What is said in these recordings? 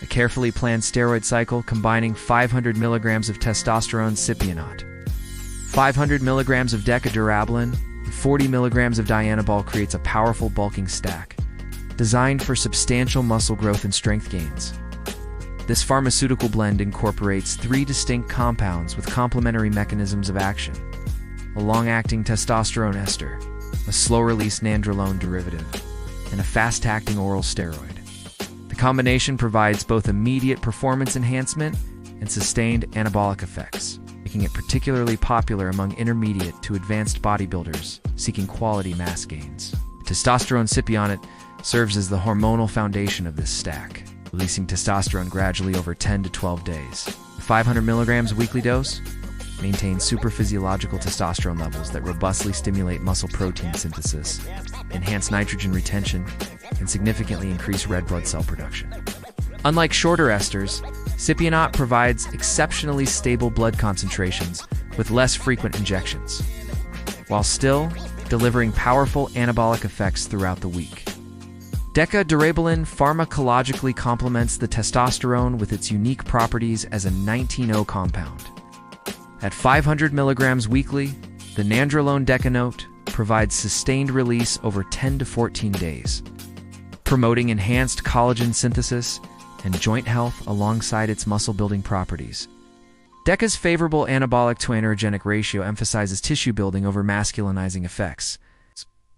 a carefully planned steroid cycle combining 500 mg of testosterone Cypionate, 500 mg of Deca Durabolin, and 40 mg of Dianabol creates a powerful bulking stack, designed for substantial muscle growth and strength gains. This pharmaceutical blend incorporates 3 distinct compounds with complementary mechanisms of action: a long-acting testosterone ester, a slow-release nandrolone derivative, and a fast-acting oral steroid. The combination provides both immediate performance enhancement and sustained anabolic effects, making it particularly popular among intermediate to advanced bodybuilders seeking quality mass gains. Testosterone Cypionate serves as the hormonal foundation of this stack, releasing testosterone gradually over 10 to 12 days. The 500 mg weekly dose maintains supraphysiological testosterone levels that robustly stimulate muscle protein synthesis, enhance nitrogen retention, and significantly increase red blood cell production. Unlike shorter esters, Cypionate provides exceptionally stable blood concentrations with less frequent injections, while still delivering powerful anabolic effects throughout the week. Deca Durabolin pharmacologically complements the testosterone with its unique properties as a 19O compound. At 500 mg weekly, the nandrolone decanote provides sustained release over 10 to 14 days, promoting enhanced collagen synthesis and joint health alongside its muscle-building properties. Deca's favorable anabolic to anerogenic ratio emphasizes tissue building over masculinizing effects,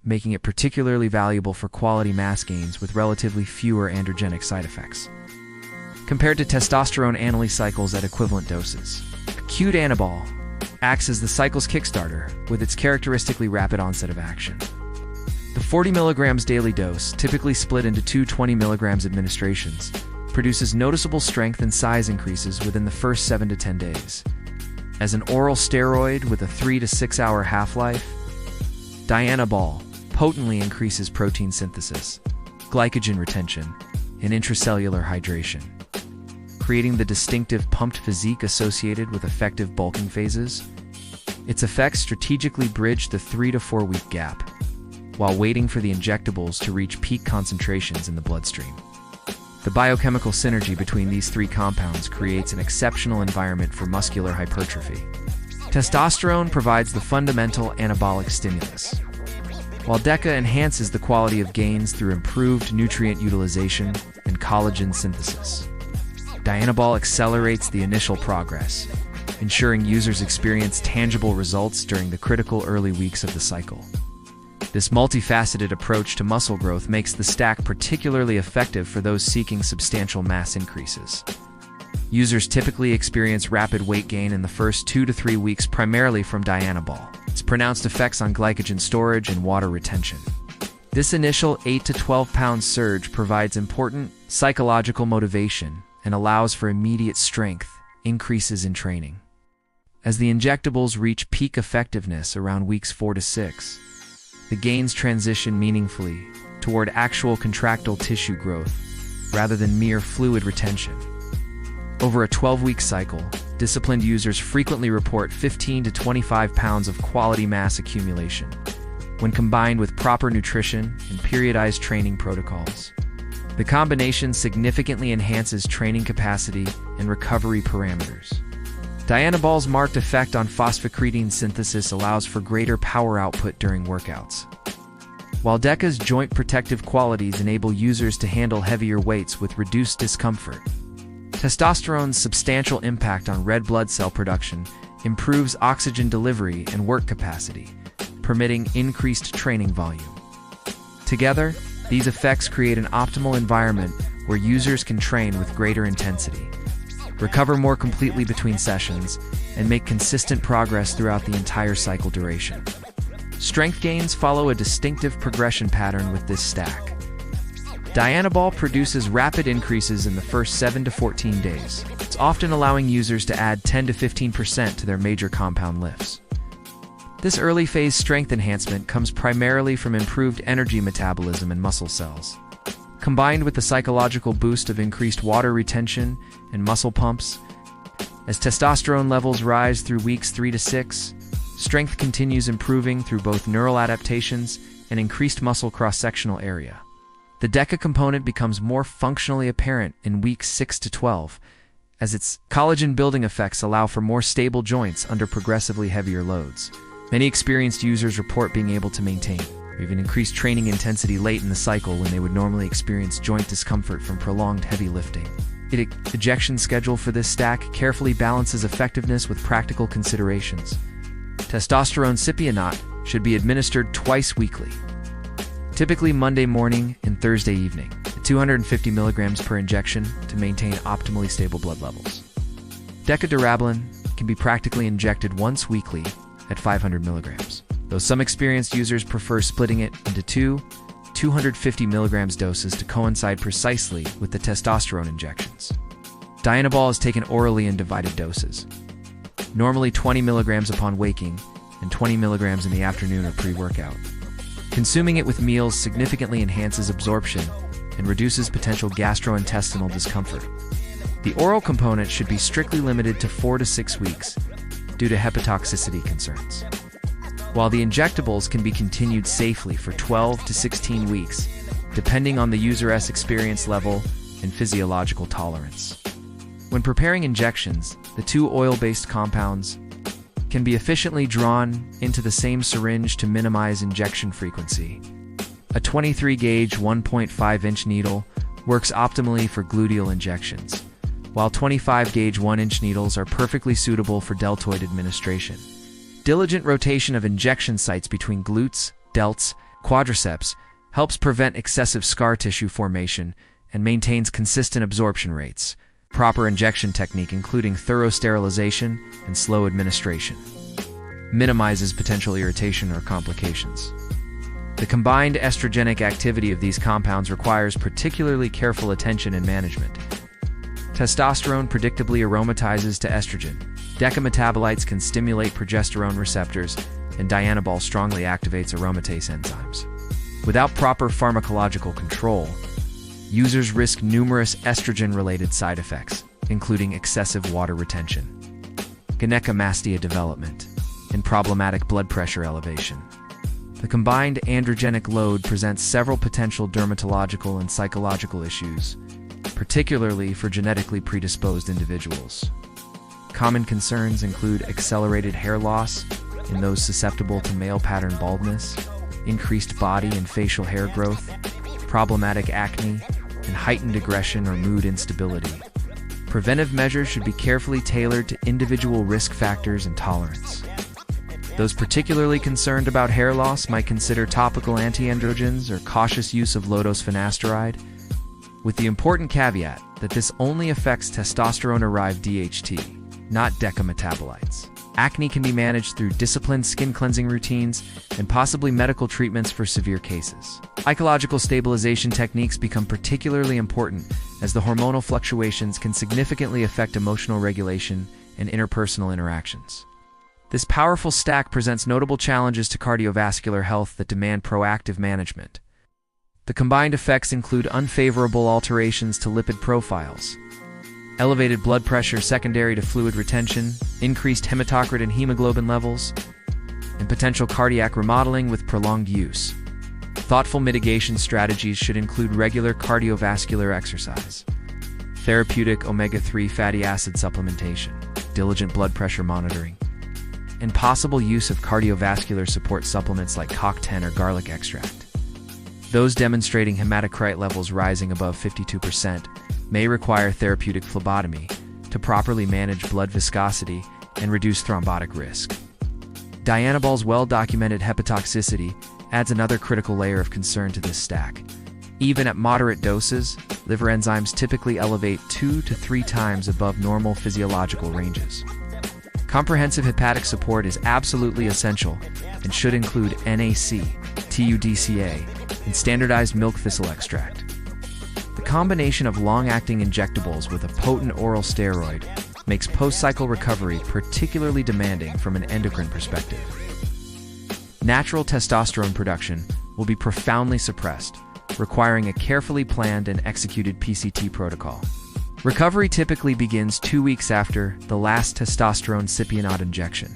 making it particularly valuable for quality mass gains with relatively fewer androgenic side effects. Compared to testosterone anally cycles at equivalent doses, acute anabol acts as the cycle's kickstarter with its characteristically rapid onset of action. The 40 mg daily dose, typically split into 2 20 mg administrations, produces noticeable strength and size increases within the first 7 to 10 days. As an oral steroid with a 3 to 6 hour half-life, Dianabol potently increases protein synthesis, glycogen retention, and intracellular hydration, creating the distinctive pumped physique associated with effective bulking phases. Its effects strategically bridge the 3 to 4 week gap, while waiting for the injectables to reach peak concentrations in the bloodstream. The biochemical synergy between these 3 compounds creates an exceptional environment for muscular hypertrophy. Testosterone provides the fundamental anabolic stimulus, while Deca enhances the quality of gains through improved nutrient utilization and collagen synthesis. Dianabol accelerates the initial progress, ensuring users experience tangible results during the critical early weeks of the cycle. This multifaceted approach to muscle growth makes the stack particularly effective for those seeking substantial mass increases. Users typically experience rapid weight gain in the first 2 to 3 weeks primarily from Dianabol. Its pronounced effects on glycogen storage and water retention. This initial 8 to 12 pound surge provides important psychological motivation and allows for immediate strength increases in training. As the injectables reach peak effectiveness around weeks 4 to 6, the gains transition meaningfully toward actual contractile tissue growth rather than mere fluid retention. Over a 12-week cycle, disciplined users frequently report 15 to 25 pounds of quality mass accumulation when combined with proper nutrition and periodized training protocols. The combination significantly enhances training capacity and recovery parameters. Dianabol's marked effect on phosphocreatine synthesis allows for greater power output during workouts, while Deca's joint protective qualities enable users to handle heavier weights with reduced discomfort. Testosterone's substantial impact on red blood cell production improves oxygen delivery and work capacity, permitting increased training volume. Together, these effects create an optimal environment where users can train with greater intensity, recover more completely between sessions, and make consistent progress throughout the entire cycle duration. Strength gains follow a distinctive progression pattern with this stack. Dianabol produces rapid increases in the first 7 to 14 days. It's often allowing users to add 10 to 15% to their major compound lifts. This early phase strength enhancement comes primarily from improved energy metabolism in muscle cells, combined with the psychological boost of increased water retention and muscle pumps. As testosterone levels rise through weeks 3 to 6, strength continues improving through both neural adaptations and increased muscle cross-sectional area. The Deca component becomes more functionally apparent in weeks 6 to 12, as its collagen-building effects allow for more stable joints under progressively heavier loads. Many experienced users report being able to maintain or even increase training intensity late in the cycle when they would normally experience joint discomfort from prolonged heavy lifting. The ejection schedule for this stack carefully balances effectiveness with practical considerations. Testosterone Cypionate should be administered twice weekly, typically Monday morning and Thursday evening, at 250 mg per injection to maintain optimally stable blood levels. Deca Durabolin can be practically injected once weekly at 500 mg, though some experienced users prefer splitting it into two 250 mg doses to coincide precisely with the testosterone injections. Dianabol is taken orally in divided doses, normally 20 mg upon waking and 20 mg in the afternoon or pre-workout. Consuming it with meals significantly enhances absorption and reduces potential gastrointestinal discomfort. The oral component should be strictly limited to 4 to 6 weeks due to hepatotoxicity concerns, while the injectables can be continued safely for 12 to 16 weeks, depending on the user's experience level and physiological tolerance. When preparing injections, the two oil-based compounds can be efficiently drawn into the same syringe to minimize injection frequency. A 23-gauge 1.5-inch needle works optimally for gluteal injections, while 25-gauge 1-inch needles are perfectly suitable for deltoid administration. Diligent rotation of injection sites between glutes, delts, quadriceps helps prevent excessive scar tissue formation and maintains consistent absorption rates. Proper injection technique, including thorough sterilization and slow administration, minimizes potential irritation or complications. The combined estrogenic activity of these compounds requires particularly careful attention and management. Testosterone predictably aromatizes to estrogen. Deca metabolites can stimulate progesterone receptors, and Dianabol strongly activates aromatase enzymes. Without proper pharmacological control, users risk numerous estrogen-related side effects, including excessive water retention, gynecomastia development, and problematic blood pressure elevation. The combined androgenic load presents several potential dermatological and psychological issues, particularly for genetically predisposed individuals. Common concerns include accelerated hair loss in those susceptible to male pattern baldness, increased body and facial hair growth, problematic acne, and heightened aggression or mood instability. Preventive measures should be carefully tailored to individual risk factors and tolerance. Those particularly concerned about hair loss might consider topical antiandrogens or cautious use of low-dose finasteride, with the important caveat that this only affects testosterone-derived DHT, not Deca metabolites. Acne can be managed through disciplined skin cleansing routines and possibly medical treatments for severe cases. Psychological stabilization techniques become particularly important as the hormonal fluctuations can significantly affect emotional regulation and interpersonal interactions. This powerful stack presents notable challenges to cardiovascular health that demand proactive management. The combined effects include unfavorable alterations to lipid profiles, elevated blood pressure secondary to fluid retention, increased hematocrit and hemoglobin levels, and potential cardiac remodeling with prolonged use. Thoughtful mitigation strategies should include regular cardiovascular exercise, therapeutic omega-3 fatty acid supplementation, diligent blood pressure monitoring, and possible use of cardiovascular support supplements like CoQ10 or garlic extract. Those demonstrating hematocrit levels rising above 52% may require therapeutic phlebotomy to properly manage blood viscosity and reduce thrombotic risk. Dianabol's well-documented hepatotoxicity adds another critical layer of concern to this stack. Even at moderate doses, liver enzymes typically elevate 2 to 3 times above normal physiological ranges. Comprehensive hepatic support is absolutely essential and should include NAC, TUDCA, and standardized milk thistle extract. The combination of long-acting injectables with a potent oral steroid makes post-cycle recovery particularly demanding from an endocrine perspective. Natural testosterone production will be profoundly suppressed, requiring a carefully planned and executed PCT protocol. Recovery typically begins 2 weeks after the last testosterone cypionate injection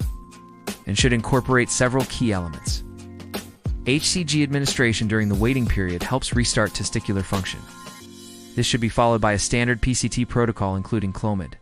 and should incorporate several key elements. HCG administration during the waiting period helps restart testicular function. This should be followed by a standard PCT protocol including Clomid.